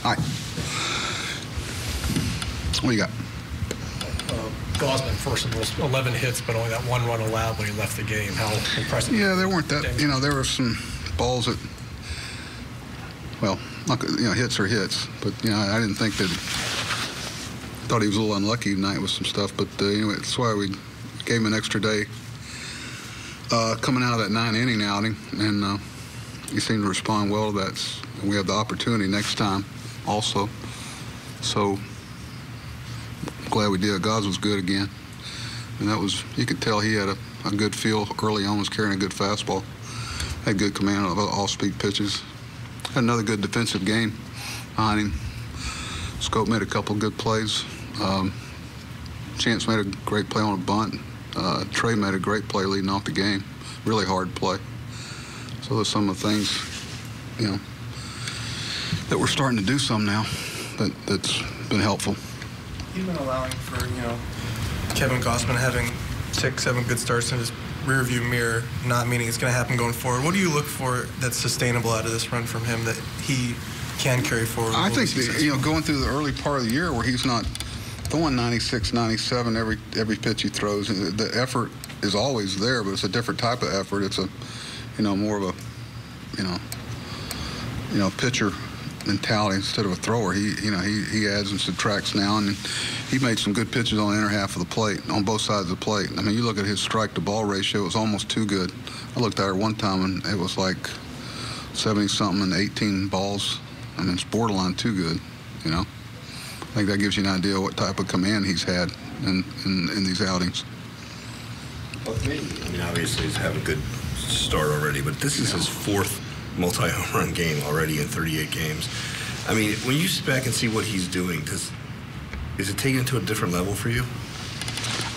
Hi. What do you got? Gausman, first of all, 11 hits, but only that one run allowed when he left the game. How impressive? Yeah, there weren't that. You know, there were some balls that, well, hits are hits. But I didn't think that. Thought he was a little unlucky tonight with some stuff. But anyway, that's why we gave him an extra day coming out of that 9-inning outing, and he seemed to respond well to that. We have the opportunity next time, also. So. Glad we did. Gauze was good again, and that was, you could tell he had a good feel early on, was carrying a good fastball, had good command of all speed pitches, had another good defensive game behind him. Scope made a couple good plays. Chance made a great play on a bunt. Trey made a great play leading off the game, really hard play. So there's some of the things that we're starting to do some now that's been helpful. You've been allowing for, Kevin Gausman having 6-7 good starts in his rearview mirror, not meaning it's going to happen going forward. What do you look for that's sustainable out of this run from him that he can carry forward? I think going through the early part of the year where he's not throwing 96, 97 every pitch he throws, the effort is always there, but it's a different type of effort. It's a more of a pitcher mentality instead of a thrower. He adds and subtracts now, and he made some good pitches on the inner half of the plate, on both sides of the plate. I mean, you look at his strike-to-ball ratio, it was almost too good. I looked at it one time, and it was like 70-something and 18 balls. I mean, it's borderline too good, I think that gives you an idea of what type of command he's had in these outings. Well, I mean, obviously he's having a good start already, but this is his fourth multi-home run game already in 38 games. I mean, when you sit back and see what he's doing, is it taken to a different level for you?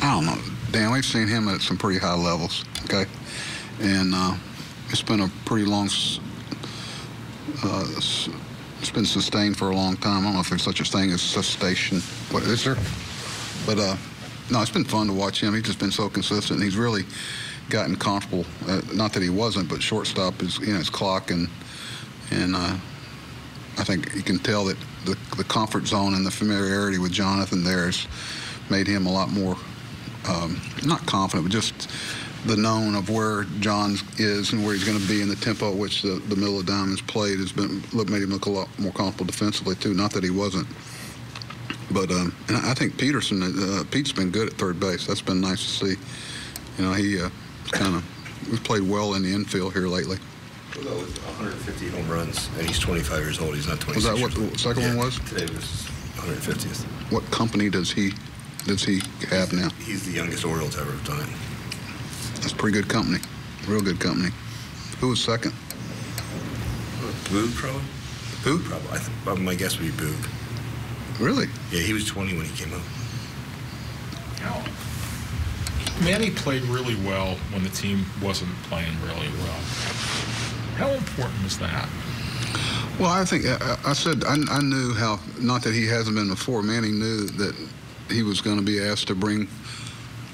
I don't know. Dan, we've seen him at some pretty high levels, okay? And it's been a pretty long, it's been sustained for a long time. I don't know if there's such a thing as cessation. What is there? But, no, it's been fun to watch him. He's just been so consistent. He's really gotten comfortable. Not that he wasn't, but shortstop is his clock, and I think you can tell that the comfort zone and the familiarity with Jonathan there has made him a lot more not confident, but just the known of where John is and where he's going to be, and the tempo at which the middle of the diamond's played has made him look a lot more comfortable defensively too. Not that he wasn't. But and I think Pete's been good at third base. That's been nice to see. He we've played well in the infield here lately. Well, with 150 home runs, and he's 25 years old. He's not 26. Was that what the second one was? Today was 150th. What company does he have now? He's the youngest Orioles ever have done it. That's pretty good company. Real good company. Who was second? Boog, probably. Boog, probably. My guess would be Boog. Really? Yeah, he was 20 when he came up. Manny played really well when the team wasn't playing really well. How important is that? Well, I think I said I knew how, not that he hasn't been before, Manny knew that he was going to be asked to bring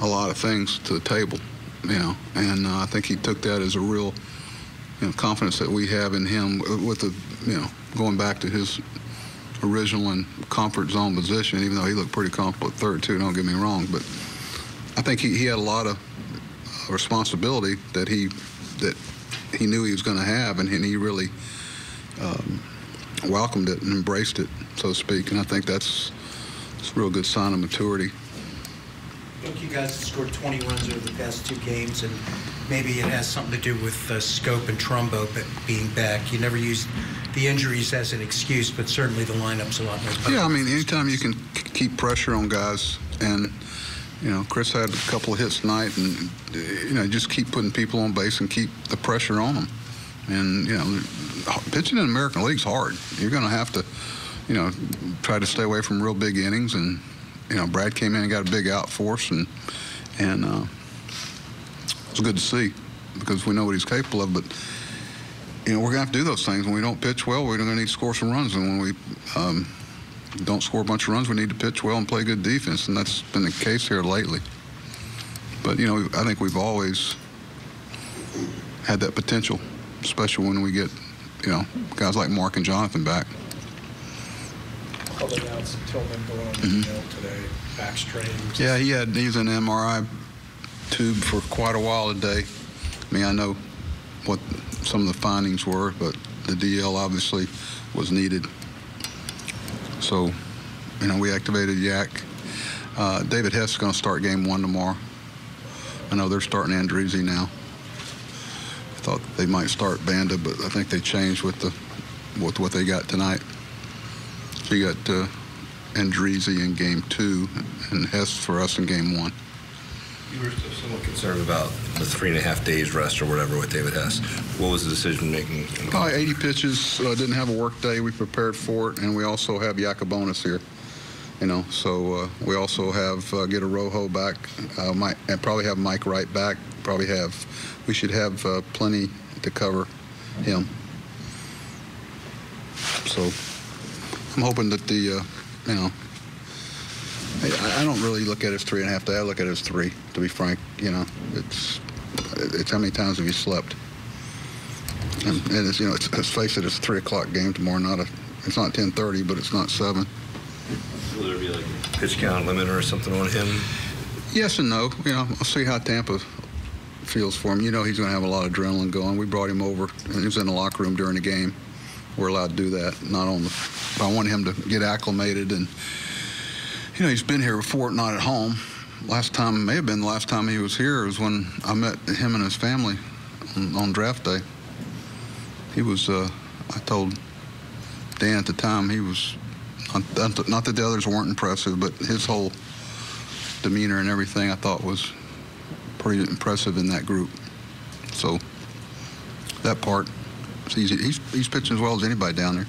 a lot of things to the table, and I think he took that as a real confidence that we have in him with going back to his original and comfort zone position, even though he looked pretty comfortable at third too, don't get me wrong, but I think he had a lot of responsibility that he knew he was going to have, and he really welcomed it and embraced it, so to speak. And I think it's a real good sign of maturity. Look, you guys have scored 20 runs over the past 2 games, and maybe it has something to do with Scope and Trumbo being back. You never used the injuries as an excuse, but certainly the lineup's a lot more powerful. Yeah, I mean, anytime you can keep pressure on guys, and Chris had a couple of hits tonight, and just keep putting people on base and keep the pressure on them. And pitching in the American League's hard. You're going to have to, try to stay away from real big innings. And Brad came in and got a big out for us, and it was good to see because we know what he's capable of. But we're going to have to do those things. When we don't pitch well, we're going to need to score some runs, and when we don't score a bunch of runs, we need to pitch well and play good defense, and that's been the case here lately. But, I think we've always had that potential, especially when we get, guys like Mark and Jonathan back. Couple outs, Tillman going on the DL today, back strain. Yeah, he's in an MRI tube for quite a while today. I mean, I know what some of the findings were, but the DL obviously was needed. So, you know, we activated Yak. David Hess is going to start game 1 tomorrow. I know they're starting Andreezy now. I thought they might start Banda, but I think they changed with what they got tonight. So you got Andreezy in game 2 and Hess for us in game 1. You were somewhat concerned about the 3.5 days rest or whatever with David Hess. What was the decision making? Probably 80 pitches. Didn't have a work day. We prepared for it, and we also have Yacobonis here. You know, so we also have get a Rojo back. And probably have Mike Wright back. We should have plenty to cover him. So I'm hoping that you know. I don't really look at it as 3.5 days. I look at it as 3, to be frank. You know, it's how many times have you slept? And it's, you know, let's face it, it's a 3 o'clock game tomorrow. It's not 10:30, but it's not 7. Will there be like a pitch count limit or something on him? Yes and no. You know, I'll see how Tampa feels for him. You know, he's going to have a lot of adrenaline going. We brought him over, and he was in the locker room during the game. We're allowed to do that. Not on the. I want him to get acclimated and. You know, he's been here before, not at home. May have been the last time he was here was when I met him and his family on draft day. He was, I told Dan at the time, he was, not that the others weren't impressive, but his whole demeanor and everything I thought was pretty impressive in that group. So that part, he's pitching as well as anybody down there.